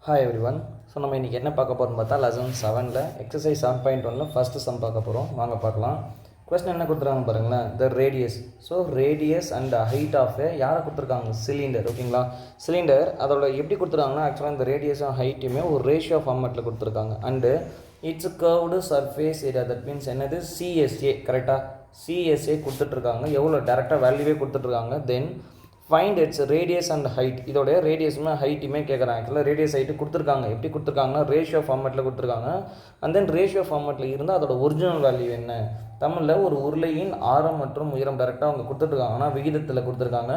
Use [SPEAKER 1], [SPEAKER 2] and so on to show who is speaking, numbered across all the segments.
[SPEAKER 1] Hi every one. So நம்ம இன்றைக்கி என்ன பார்க்க போகிறோம்னு பார்த்தா லெசன் 7ல் எக்ஸசைஸ் 7.1ல் ஃபஸ்ட்டு சம் பார்க்க போகிறோம். வாங்க பார்க்கலாம். கொஸ்டின் என்ன கொடுத்துருக்காங்க பாருங்களேன். The radius. So radius and height of யாரை கொடுத்துருக்காங்க? சிலிண்டர். ஓகேங்களா? சிலிண்டர் அதோட எப்படி கொடுத்துருக்காங்கன்னா ஆக்சுவலாக இந்த ரேடியஸும் ஹைட்டுமே ஒரு ரேஷியோ ஃபார்மேட்டில் கொடுத்துருக்காங்க. And its curved surface area, that means என்னது? சிஎஸ்ஏ. கரெக்டாக சிஎஸ்ஏ கொடுத்துட்ருக்காங்க. எவ்வளோ டேரெக்டாக வேல்யூவே கொடுத்துட்ருக்காங்க. Then find its radius and height. இதோடைய ரேடியஸுமே ஹைட்டுமே கேட்குறாங்க. ஆக்சுவலாக ரேடியஸ் ஹைட்டு கொடுத்துருக்காங்க. எப்படி கொடுத்துருக்காங்கன்னா ரேஷியோ ஃபார்மேட்டில் கொடுத்துருக்காங்க. அண்ட் தென் ரேஷியோ ஃபார்மேட்டில் இருந்தால் அதோட ஒரிஜினல் வேல்யூ என்ன? தமிழில் ஒரு உருளையின் ஆரம் மற்றும் உயரம் டேரெக்டாக அவங்க கொடுத்துட்ருக்காங்க. ஆனால் விகிதத்தில் கொடுத்துருக்காங்க.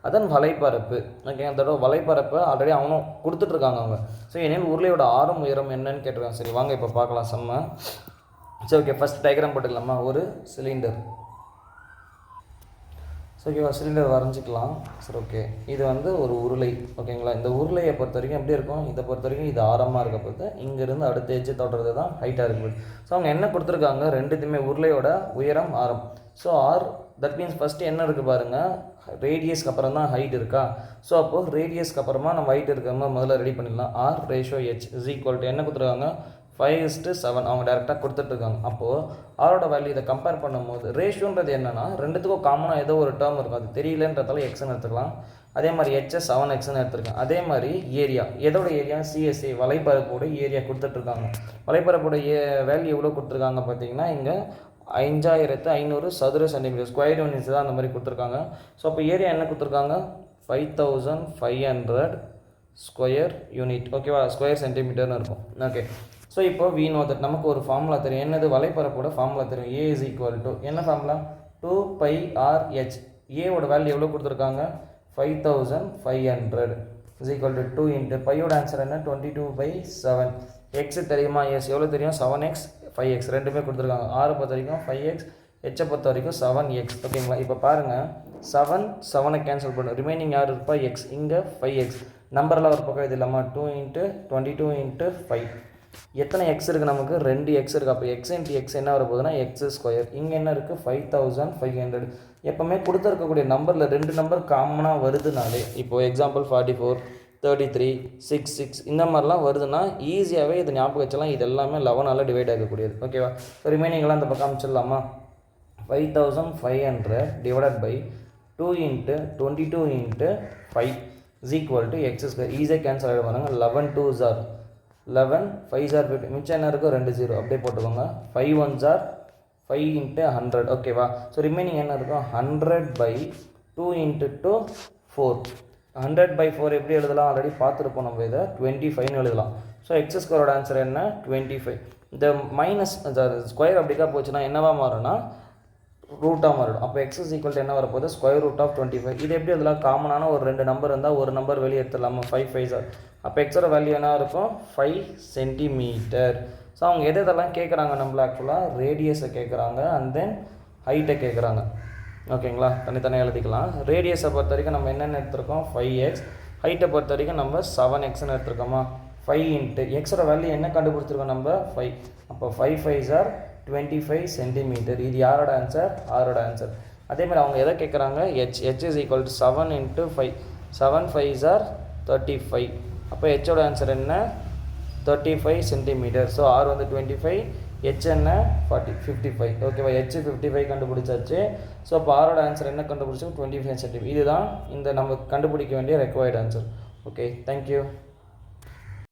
[SPEAKER 1] அதன் வலைப்பரப்பு. ஓகே, அதோட வலைப்பரப்பை ஆல்ரெடி அவனும் கொடுத்துட்ருக்காங்க அவங்க. ஸோ எனில் உருளையோட ஆரம் உயரம் என்னன்னு கேட்டிருக்காங்க. சரி வாங்க இப்போ பார்க்கலாம் செம்ம. சரி ஓகே, ஃபஸ்ட் டயக்ராம் போட்டுக்கலாமா? ஒரு சிலிண்டர். ஸோ ஓகேவா, சிலிண்டர் வரைஞ்சிக்கலாம். சரி ஓகே, இது வந்து ஒரு உருளை. ஓகேங்களா? இந்த உருளையை பொறுத்த வரைக்கும் எப்படி இருக்கும்? இதை பொறுத்த வரைக்கும் இது ஆரமாக இருக்க போது இங்கேருந்து அடுத்த எஜ்ஜை தொடுறது தான் ஹைட்டாக இருக்குது. ஸோ அவங்க என்ன கொடுத்துருக்காங்க? ரெண்டுத்தையுமே உருளையோட உயரம் ஆரம். So R that means first என்ன இருக்குது பாருங்கள், ரேடியஸ்க்கு அப்புறம் தான் ஹைட் இருக்கா. ஸோ அப்போது ரேடியஸ்க்கு அப்புறமா நம்ம ஹைட் இருக்கிற மாதிரி முதல்ல ரெடி பண்ணிடலாம். R ratio H is equal to என்ன கொடுத்துருக்காங்க? 5:7 அவங்க டேரெக்டாக கொடுத்துட்ருக்காங்க. அப்போது ஆரோட வேல்யூ இதை கம்பேர் பண்ணும்போது ரேஷியோன்றது என்னென்னா ரெண்டுத்துக்கும் காமனாக ஏதோ ஒரு டேர்ம் இருக்கும். அது தெரியலன்றதால எக்ஸ்ன்னு எடுத்துக்கலாம். அதே மாதிரி ஹெச்எஸ் 7xன்னு எடுத்துருக்கேன். அதே மாதிரி ஏரியா, எதோட ஏரியா? சிஎஸ்ஏ வலைப்பரப்போட ஏரியா கொடுத்துட்ருக்காங்க. வலைப்பரப்போட வேல்யூ எவ்வளோ கொடுத்துருக்காங்க பார்த்தீங்கன்னா இங்கே 5500 சதுர சென்டிமீட்டர், ஸ்கொயர் யூனிட்ஸ் தான் அந்த மாதிரி கொடுத்துருக்காங்க. ஸோ அப்போ ஏரியா என்ன கொடுத்துருக்காங்க? 5500 ஸ்கொயர் யூனிட். ஓகேவா? ஸ்கொயர் சென்டிமீட்டர்னு இருக்கும். ஓகே, ஸோ இப்போ வி நோ தட் நமக்கு ஒரு ஃபார்முலா தெரியும். என்னது? வலைப்பரப்போட ஃபார்முலா தெரியும். ஏ இஸ் ஈக்குவல் டு என்ன ஃபார்முலா? 2πrh. ஏவோட வேல்யூ எவ்வளோ கொடுத்துருக்காங்க? 5500 இஸ் ஈக்குவல் டு 2 இன்ட்டு பையோட ஆன்சர் என்ன? 22/7. எக்ஸ் தெரியுமா? எஸ். எவ்வளோ தெரியும்? 7x 5x ரெண்டுமே கொடுத்துருக்காங்க. ஆறு பொறுத்த வரைக்கும் 5x, ஹெச்சை பொறுத்த வரைக்கும் 7x. ஓகேங்களா? இப்போ பாருங்கள், 7 கேன்சல் பண்ணும். ரிமைனிங் யார் இருப்பா? எக்ஸ். இங்கே 5x. நம்பரில் ஒரு பக்கம் இது இல்லாமல் 2 இன்ட்டு 22 இன்ட்டு 5. எத்தனை எக்ஸ் இருக்குது நமக்கு? 2 எக்ஸ் இருக்குது. அப்போ எக்ஸ் இன்ட்டு எக்ஸ் என்ன வர போகுதுன்னா எக்ஸ் ஸ்கொயர். இங்கே என்ன இருக்குது? 5500. எப்போவுமே கொடுத்துருக்கக்கூடிய நம்பரில் 2 நம்பர் காமனாக வருதுனாலே, இப்போது எக்ஸாம்பிள் 44, 33, 66 இந்த மாதிரிலாம் வருதுன்னா ஈஸியாகவே இது ஞாபகம் வச்சலாம். இது எல்லாமே 11ஆல் டிவைட் ஆகக்கூடியது. ஓகேவா? ஸோ ரிமைனிங்லாம் இந்த பக்கம் அமைச்சிடலாமா? 5500 divided by 2 into 22 into 5 is equal to X square. ஈஸியாக கேன்சல் ஆகிட பாருங்க. 11 2s are 11, 5s are 50. மிச்சம் என்ன இருக்கும்? 2 0 அப்படியே போட்டுக்கோங்க. 5 1s are 5 இன்ட்டு 100. ஓகேவா? ஸோ ரிமைனிங் என்ன இருக்கும்? 100 பை 2 இன்ட்டு 2 4. 100 பை 4 எப்படி எழுதலாம்? ஆல்ரெடி பார்த்துருப்போம் நம்ம. இதை 25ன்னு எழுதலாம். ஸோ எக்ஸ் ஸ்கொயரோட ஆன்சர் என்ன? 25. இந்த மைனஸ் ஸ்கொயர் அப்படிக்கா போச்சுன்னா என்னவா மாறும்னா ரூட்டாக மாறிடும். அப்போ எக்ஸ் இஸ் ஈக்குவல் டு என்ன வரப்போகுது? Square root of 25. இது எப்படி இதெல்லாம் காமனான ஒரு 2 நம்பர் இருந்தால் ஒரு நம்பர் வெளியே எடுத்துடலாமா? 5 5s are. அப்போ எக்ஸோட வேல்யூ என்ன இருக்கும்? 5 சென்டிமீட்டர். ஸோ அவங்க எதெல்லாம் கேட்குறாங்க நம்மள? ஆக்சுவலாக ரேடியஸை கேட்குறாங்க அண்ட் தென் ஹைட்டை கேட்குறாங்க. ஓகேங்களா? தனித்தனியாக எழுதிக்கலாம். ரேடியஸை பொறுத்த வரைக்கும் நம்ம என்னென்ன எடுத்திருக்கோம்? 5x. ஹைட்டை பொறுத்த வரைக்கும் நம்ம 7xன்னு எடுத்துருக்கோமா? 5 இன்ட்டு எக்ஸோட வேல்யூ என்ன கண்டுபிடிச்சிருக்கோம் நம்ம? 5. அப்போ 5 5s are 25 சென்டிமீட்டர். இது யாரோட ஆன்சர்? ஆரோட ஆன்சர். அதேமாதிரி அவங்க எதை கேட்குறாங்க? H is equal to 7 into 5. 7 5s are 35. அப்போ ஹெச்சோட ஆன்சர் என்ன? 35 சென்டிமீட்டர். ஸோ ஆர் வந்து 25, ஹெச் என்ன? 55. ஓகேவா? ஹெச் 55 கண்டுபிடிச்சாச்சு. ஸோ அப்போ ஆரோட ஆன்சர் என்ன கண்டுபிடிச்சோம்? 25 சென்டிமீட்டர். இதுதான் இந்த நம்ம கண்டுபிடிக்க வேண்டிய ரெக்வயர்டு ஆன்சர். Okay, thank you.